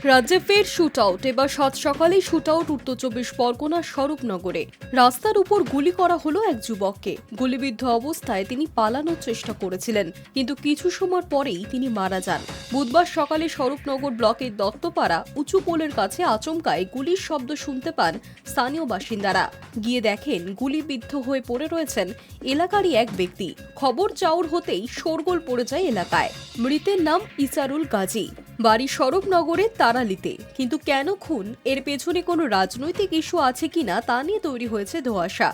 রাজ্যে ফের shoot out. এবার সাত সকালেই শুট আউট উত্তর চব্বিশ পরগনার স্বরূপনগরে। রাস্তার উপর গুলি করা হলো এক যুবককে। গুলিবিদ্ধ অবস্থায় তিনি পালানোর চেষ্টা করেছিলেন, কিন্তু কিছু সময় পরেই তিনি মারা যান। বুধবার সকালে স্বরূপনগর ব্লকের দত্তপাড়া উঁচু পোলের কাছে আচমকায় গুলির শব্দ শুনতে পান স্থানীয় বাসিন্দারা। গিয়ে দেখেন গুলিবিদ্ধ হয়ে পড়ে রয়েছেন এলাকারই এক ব্যক্তি। খবর চাউর হতেই শোরগোল পড়ে যায় এলাকায়। মৃতের নাম ইসারুল গাজী, বাড়ি স্বরূপনগরের তারালিতে। কিন্তু কেন খুন, এর পেছনে কোনো রাজনৈতিক ইস্যু আছে কিনা তা নিয়ে তৈরি হয়েছে ধোঁয়াশা।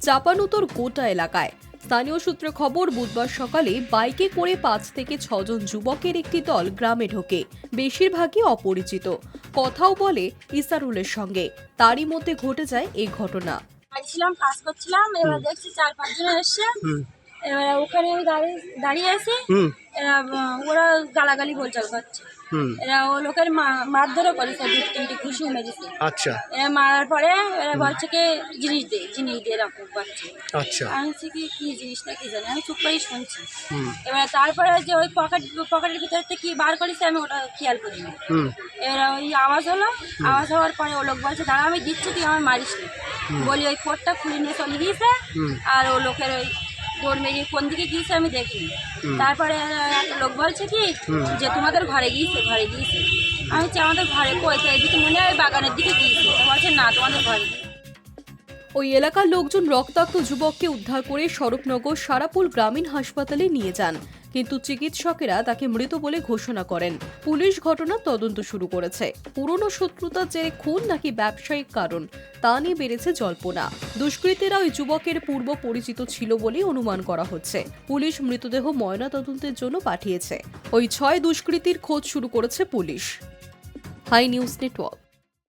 চাপানুতোর গোটা এলাকায়। স্থানীয় সূত্রে খবর, বুধবার সকালে বাইকে করে 5 থেকে 6 জন যুবকের একটি দল গ্রামে ঢোকে। বেশিরভাগই অপরিচিত। কথাও বলে ইসারুলের সঙ্গে। তারই মধ্যে ঘটে যায় এই ঘটনা। কাজ করছিলাম, এবার দেখছি 4-5 জন এসছে। এবার ওখানে আমি দাঁড়িয়ে আছি, ওরা গালাগালি বলচাল করছে। এরা ও লোকের মারধরও করেছে, 2-3টি ঘুষিও মেরেছে। আচ্ছা, এরা মারার পরে এরা বলছে কি জিনিস দিয়ে এরকম করছে। আচ্ছা, আমি বলছি কি জিনিসটা কি জানি, আমি চুপ করেই শুনছি। এবার তারপরে যে ওই পকেটের ভিতর থেকে কি বার করেছে আমি ওটা খেয়াল করিনি। এবার ওই আওয়াজ হলো, আওয়াজ হওয়ার পরে ও লোক বলছে দাঁড়া আমি দিচ্ছি, তুই আমার মারিস নি। বলি ওই কোটটা খুলে নিয়ে চলে গিয়েছে। আর ও লোকের ওই দৌড় মেরিয়ে কোন দিকে গিয়েছে আমি দেখিনি। তারপরে একটা লোক বলছে কি যে তোমাদের ঘরে গিয়েছে। আমি বলছি আমাদের ঘরে কই, তো এদিকে মনে হয় বাগানের দিকে গিয়েছে। তো বলছে না, তোমাদের ঘরে। ওই এলাকার লোকজন রক্তাক্ত যুবককে উদ্ধার করে স্বরূপনগর সারাপুল গ্রামীণ হাসপাতালে নিয়ে যান, কিন্তু চিকিৎসকেরা তাকে মৃত বলে ঘোষণা করেন। পুলিশ ঘটনার তদন্ত শুরু করেছে। পুরনো শত্রুতার জেরে খুন নাকি ব্যবসায়িক কারণ, তা নিয়ে বেড়েছে জল্পনা। দুষ্কৃতীরা ওই যুবকের পূর্ব পরিচিত ছিল বলে অনুমান করা হচ্ছে। পুলিশ মৃতদেহ ময়না তদন্তের জন্য পাঠিয়েছে। ওই 6 দুষ্কৃতীর খোঁজ শুরু করেছে পুলিশ। High news network.